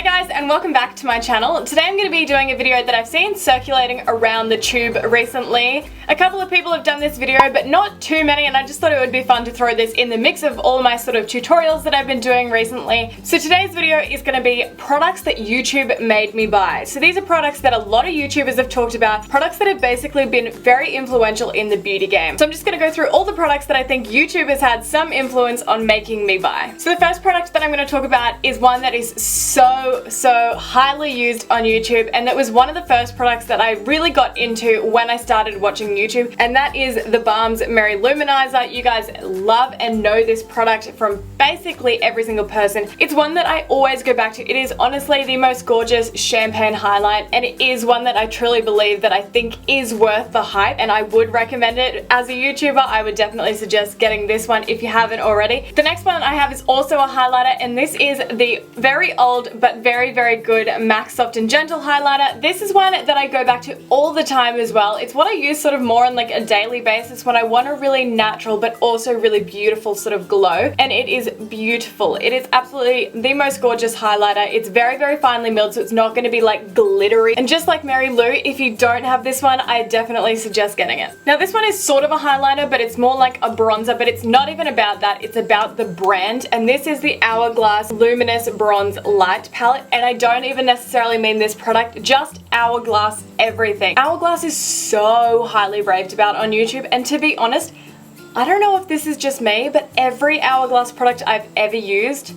Hey guys, and welcome back to my channel. Today I'm going to be doing a video that I've seen circulating around the tube recently. A couple of people have done this video, but not too many, and I just thought it would be fun to throw this in the mix of all my sort of tutorials that I've been doing recently. So today's video is going to be products that YouTube made me buy. So these are products that a lot of YouTubers have talked about, products that have basically been very influential in the beauty game. So I'm just going to go through all the products that I think YouTube has had some influence on making me buy. So the first product that I'm going to talk about is one that is so highly used on YouTube, and that was one of the first products that I really got into when I started watching YouTube, and that is the Balm's Merry Luminizer. You guys love and know this product from basically every single person. It's one that I always go back to. It is honestly the most gorgeous champagne highlight, and it is one that I truly believe that I think is worth the hype, and I would recommend it. As a YouTuber, I would definitely suggest getting this one if you haven't already. The next one I have is also a highlighter, and this is the very old but very good MAC Soft and Gentle highlighter. This is one that I go back to all the time as well. It's what I use sort of more on like a daily basis when I want a really natural but also really beautiful sort of glow, and it is beautiful. It is absolutely the most gorgeous highlighter. It's very finely milled, so it's not going to be like glittery, and just like Mary Lou, if you don't have this one, I definitely suggest getting it. Now this one is sort of a highlighter, but it's more like a bronzer, but it's not even about that. It's about the brand, and this is the Hourglass Luminous Bronze Light Palette, and I don't even necessarily mean this product, just Hourglass everything. Hourglass is so highly raved about on YouTube, and to be honest, I don't know if this is just me, but every Hourglass product I've ever used,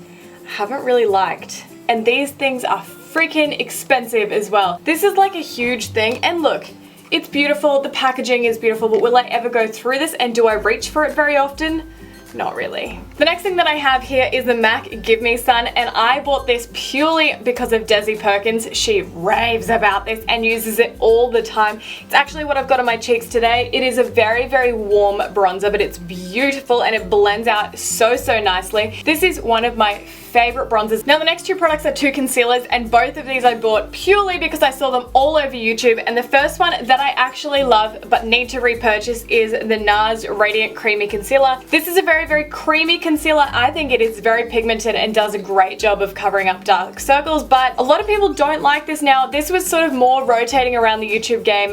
I haven't really liked. And these things are freaking expensive as well. This is like a huge thing, and look, it's beautiful, the packaging is beautiful, but will I ever go through this, and do I reach for it very often? Not really. The next thing that I have here is the MAC Give Me Sun, and I bought this purely because of Desi Perkins. She raves about this and uses it all the time. It's actually what I've got on my cheeks today. It is a very warm bronzer, but it's beautiful and it blends out so nicely. This is one of my favorite bronzers. Now the next two products are two concealers, and both of these I bought purely because I saw them all over YouTube, and the first one that I actually love but need to repurchase is the Nars Radiant Creamy Concealer. This is a very creamy concealer. I think it is very pigmented and does a great job of covering up dark circles, but a lot of people don't like this now. This was sort of more rotating around the YouTube game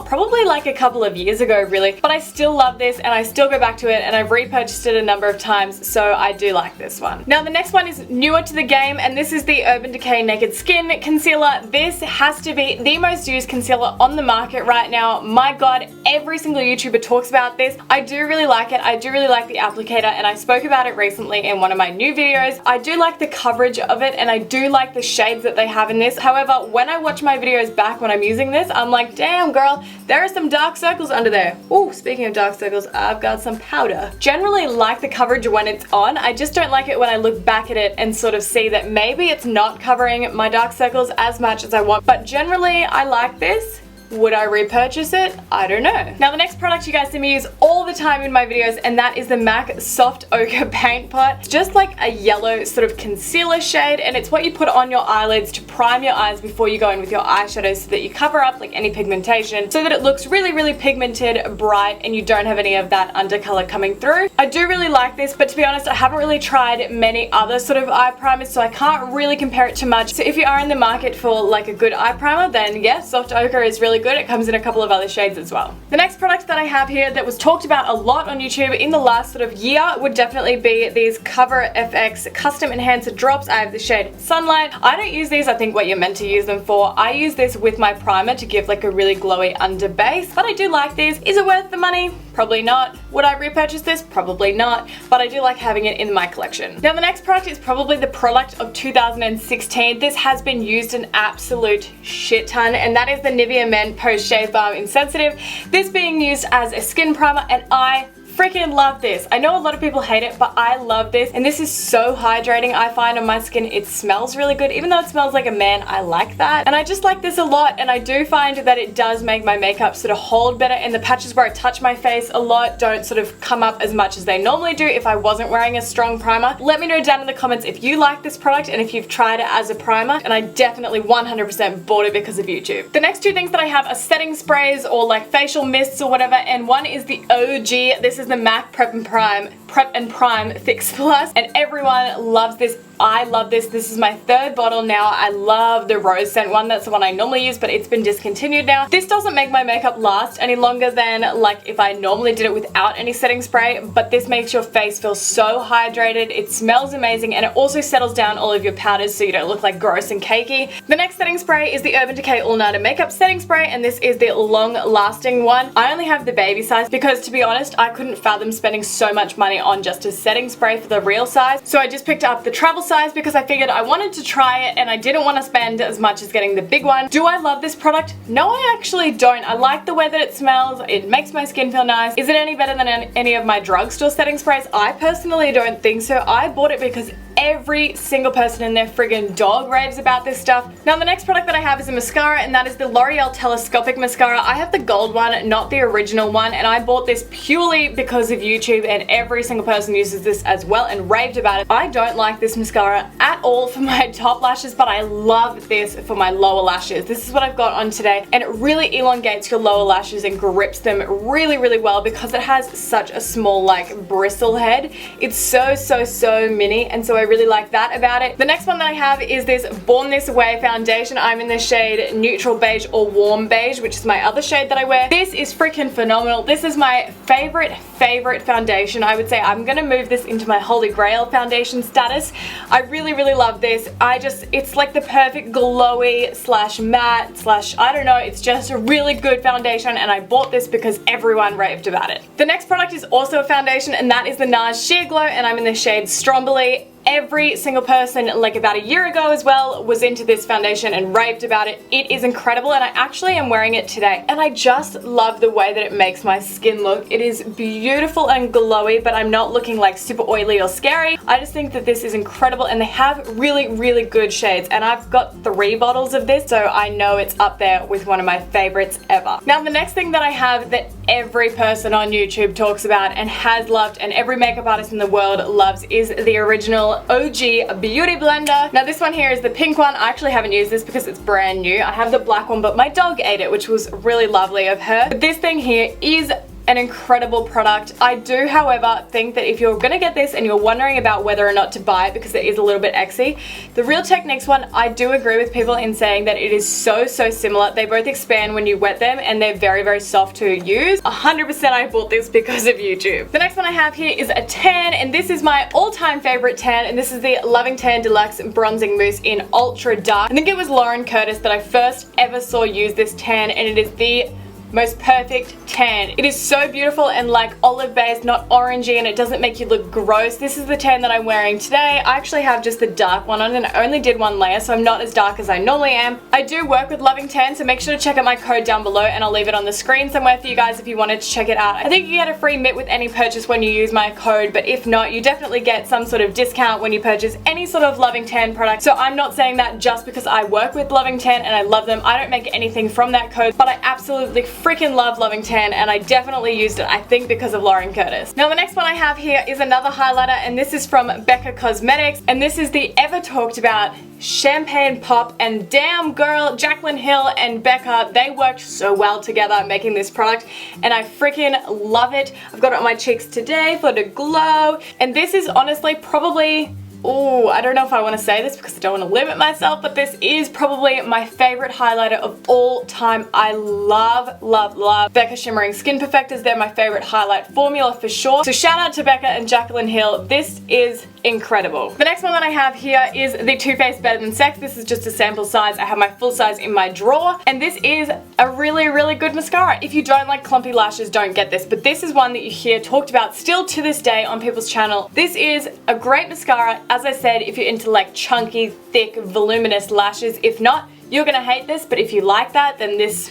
probably like a couple of years ago really, but I still love this and I still go back to it, and I've repurchased it a number of times, so I do like this one. Now the next one is newer to the game, and this is the Urban Decay Naked Skin Concealer. This has to be the most used concealer on the market right now. My god, every single YouTuber talks about this. I do really like it. I do really like the applicator, and I spoke about it recently in one of my new videos. I do like the coverage of it, and I do like the shades that they have in this. However, when I watch my videos back when I'm using this, I'm like, damn girl, there are some dark circles under there. Ooh, speaking of dark circles, I've got some powder. Generally like the coverage when it's on. I just don't like it when I look back at it and sort of see that maybe it's not covering my dark circles as much as I want. But generally, I like this. Would I repurchase it? I don't know. Now the next product you guys see me use all the time in my videos, and that is the MAC Soft Ochre Paint Pot. It's just like a yellow sort of concealer shade, and it's what you put on your eyelids to prime your eyes before you go in with your eyeshadows, so that you cover up like any pigmentation, so that it looks really pigmented, bright, and you don't have any of that undercolor coming through. I do really like this, but to be honest, I haven't really tried many other sort of eye primers, so I can't really compare it to much. So if you are in the market for like a good eye primer, then yes, Soft Ochre is really good. It comes in a couple of other shades as well. The next product that I have here that was talked about a lot on YouTube in the last sort of year would definitely be these Cover FX Custom Enhancer Drops. I have the shade Sunlight. I don't use these, I think, what you're meant to use them for. I use this with my primer to give like a really glowy under base, but I do like these. Is it worth the money? Probably not. Would I repurchase this? Probably not, but I do like having it in my collection. Now the next product is probably the product of 2016. This has been used an absolute shit ton, and that is the Nivea Men Post Shave Balm Insensitive. This being used as a skin primer, and I freaking love this. I know a lot of people hate it, but I love this, and this is so hydrating. I find on my skin it smells really good. Even though it smells like a man, I like that, and I just like this a lot. And I do find that it does make my makeup sort of hold better, and the patches where I touch my face a lot don't sort of come up as much as they normally do if I wasn't wearing a strong primer. Let me know down in the comments if you like this product and if you've tried it as a primer, and I definitely 100% bought it because of YouTube. The next two things that I have are setting sprays or like facial mists or whatever, and one is the OG. This is the MAC Prep and Prime Prep and Prime Fix Plus, and everyone loves this. I love this. This is my third bottle now. I love the rose scent one. That's the one I normally use, but it's been discontinued now. This doesn't make my makeup last any longer than like if I normally did it without any setting spray, but this makes your face feel so hydrated. It smells amazing, and it also settles down all of your powders so you don't look like gross and cakey. The next setting spray is the Urban Decay All Nighter Makeup Setting Spray, and this is the long lasting one. I only have the baby size because, to be honest, I couldn't fathom spending so much money on just a setting spray for the real size. So I just picked up the travel size because I figured I wanted to try it and I didn't want to spend as much as getting the big one. Do I love this product? No, I actually don't. I like the way that it smells. It makes my skin feel nice. Is it any better than any of my drugstore setting sprays? I personally don't think so. I bought it because every single person and their friggin' dog raves about this stuff. Now the next product that I have is a mascara, and that is the L'Oreal Telescopic Mascara. I have the gold one, not the original one, and I bought this purely because of YouTube, and every single person uses this as well and raved about it. I don't like this mascara at all for my top lashes, but I love this for my lower lashes. This is what I've got on today, and it really elongates your lower lashes and grips them really, really well because it has such a small like bristle head. It's so mini, and so I really like that about it. The next one that I have is this Born This Way foundation. I'm in the shade Neutral Beige or Warm Beige, which is my other shade that I wear. This is freaking phenomenal. This is my favorite foundation. I would say I'm gonna move this into my holy grail foundation status. I really love this. It's like the perfect glowy slash matte slash, I don't know, it's just a really good foundation, and I bought this because everyone raved about it. The next product is also a foundation, and that is the Nars Sheer Glow, and I'm in the shade Stromboli. Every single person, like about a year ago as well, was into this foundation and raved about it. It is incredible, and I actually am wearing it today, and I just love the way that it makes my skin look. It is beautiful and glowy, but I'm not looking like super oily or scary. I just think that this is incredible, and they have really good shades, and I've got 3 bottles of this, so I know it's up there with one of my favorites ever. Now the next thing that I have that every person on YouTube talks about and has loved, and every makeup artist in the world loves, is the original OG Beauty Blender. Now this one here is the pink one. I actually haven't used this because it's brand new. I have the black one, but my dog ate it, which was really lovely of her. But this thing here is an incredible product. I do, however, think that if you're gonna get this and you're wondering about whether or not to buy it because it is a little bit exy, the Real Techniques one, I do agree with people in saying that it is so similar. They both expand when you wet them, and they're very soft to use. 100% I bought this because of YouTube. The next one I have here is a tan, and this is my all-time favorite tan, and this is the Loving Tan Deluxe Bronzing Mousse in Ultra Dark. I think it was Lauren Curtis that I first ever saw use this tan, and it is the most perfect tan. It is so beautiful and like olive based, not orangey, and it doesn't make you look gross. This is the tan that I'm wearing today. I actually have just the dark one on, and I only did one layer, so I'm not as dark as I normally am. I do work with Loving Tan, so make sure to check out my code down below, and I'll leave it on the screen somewhere for you guys if you wanted to check it out. I think you get a free mitt with any purchase when you use my code, but if not, you definitely get some sort of discount when you purchase any sort of Loving Tan product. So I'm not saying that just because I work with Loving Tan and I love them. I don't make anything from that code, but I absolutely freaking love Loving Tan, and I definitely used it, I think, because of Lauren Curtis. Now the next one I have here is another highlighter, and this is from Becca Cosmetics, and this is the ever talked about Champagne Pop, and damn girl, Jaclyn Hill and Becca, they worked so well together making this product, and I freaking love it. I've got it on my cheeks today for the glow, and this is honestly probably, ooh, I don't know if I want to say this because I don't want to limit myself, but this is probably my favorite highlighter of all time. I love Becca Shimmering Skin Perfectors. They're my favorite highlight formula for sure. So shout out to Becca and Jaclyn Hill. This is incredible. The next one that I have here is the Too Faced Better Than Sex. This is just a sample size. I have my full size in my drawer, and this is a really good mascara. If you don't like clumpy lashes, don't get this, but this is one that you hear talked about still to this day on people's channel. This is a great mascara, as I said, if you're into like chunky, thick, voluminous lashes. If not, you're gonna hate this, but if you like that, then this,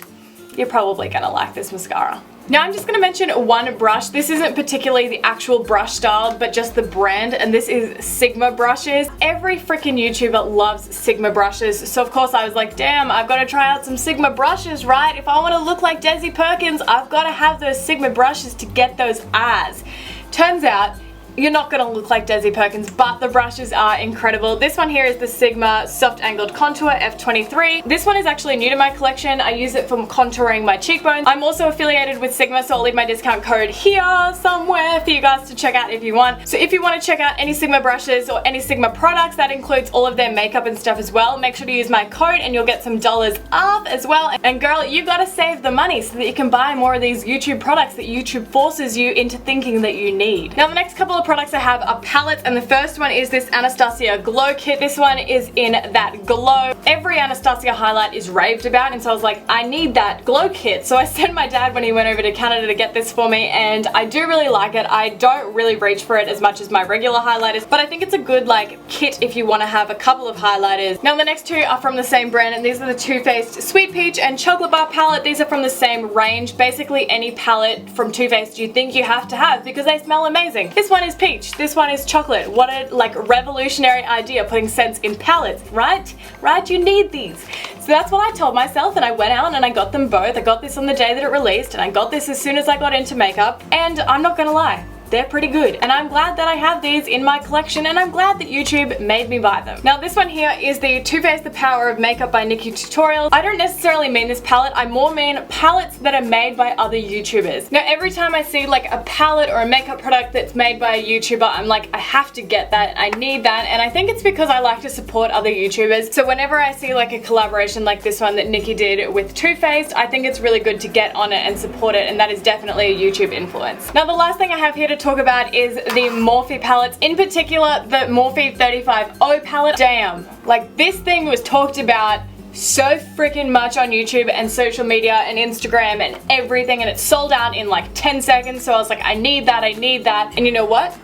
you're probably gonna like this mascara. Now I'm just going to mention one brush. This isn't particularly the actual brush style, but just the brand, and this is Sigma brushes. Every freaking YouTuber loves Sigma brushes, so of course I was like, damn, I've got to try out some Sigma brushes, right? If I want to look like Desi Perkins, I've got to have those Sigma brushes to get those eyes. Turns out, you're not gonna look like Desi Perkins, but the brushes are incredible. This one here is the Sigma Soft Angled Contour F23. This one is actually new to my collection. I use it for contouring my cheekbones. I'm also affiliated with Sigma, so I'll leave my discount code here somewhere for you guys to check out if you want. So if you want to check out any Sigma brushes or any Sigma products, that includes all of their makeup and stuff as well, make sure to use my code and you'll get some dollars off as well. And girl, you gotta save the money so that you can buy more of these YouTube products that YouTube forces you into thinking that you need. Now the next couple of products I have are palettes, and the first one is this Anastasia Glow Kit. This one is in that glow. Every Anastasia highlight is raved about, and so I was like, I need that glow kit. So I sent my dad when he went over to Canada to get this for me, and I do really like it. I don't really reach for it as much as my regular highlighters, but I think it's a good like kit if you want to have a couple of highlighters. Now the next two are from the same brand, and these are the Too Faced Sweet Peach and Chocolate Bar palette. These are from the same range. Basically any palette from Too Faced you think you have to have because they smell amazing. This one is peach, this one is chocolate. What a like revolutionary idea, putting scents in palettes, right? Right? You need these. So that's what I told myself, and I went out and I got them both. I got this on the day that it released, and I got this as soon as I got into makeup, and I'm not gonna lie, they're pretty good, and I'm glad that I have these in my collection, and I'm glad that YouTube made me buy them. Now this one here is the Too Faced The Power of Makeup by Nikki Tutorials. I don't necessarily mean this palette, I more mean palettes that are made by other YouTubers. Now every time I see like a palette or a makeup product that's made by a YouTuber, I'm like, I have to get that, I need that, and I think it's because I like to support other YouTubers. So whenever I see like a collaboration like this one that Nikki did with Too Faced, I think it's really good to get on it and support it, and that is definitely a YouTube influence. Now the last thing I have here to talk about is the Morphe palettes, in particular the Morphe 35O palette. Damn, like this thing was talked about so freaking much on YouTube and social media and Instagram and everything, and it sold out in like 10 seconds, so I was like, I need that, and you know what?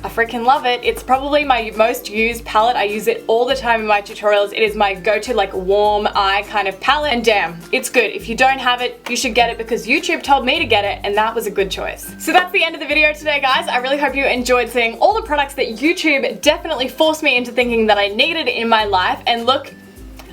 I freaking love it. It's probably my most used palette. I use it all the time in my tutorials. It is my go-to like warm eye kind of palette, and damn, it's good. If you don't have it, you should get it because YouTube told me to get it, and that was a good choice. So that's the end of the video today, guys. I really hope you enjoyed seeing all the products that YouTube definitely forced me into thinking that I needed in my life, and look,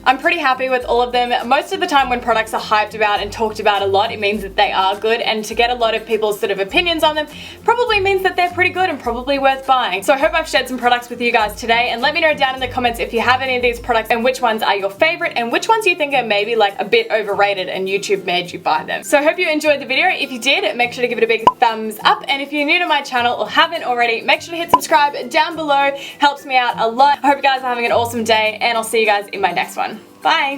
I'm pretty happy with all of them. Most of the time when products are hyped about and talked about a lot, it means that they are good, and to get a lot of people's sort of opinions on them probably means that they're pretty good and probably worth buying. So I hope I've shared some products with you guys today, and let me know down in the comments if you have any of these products and which ones are your favorite and which ones you think are maybe like a bit overrated and YouTube made you buy them. So I hope you enjoyed the video. If you did, make sure to give it a big thumbs up, and if you're new to my channel or haven't already, make sure to hit subscribe down below. Helps me out a lot. I hope you guys are having an awesome day, and I'll see you guys in my next one. Bye!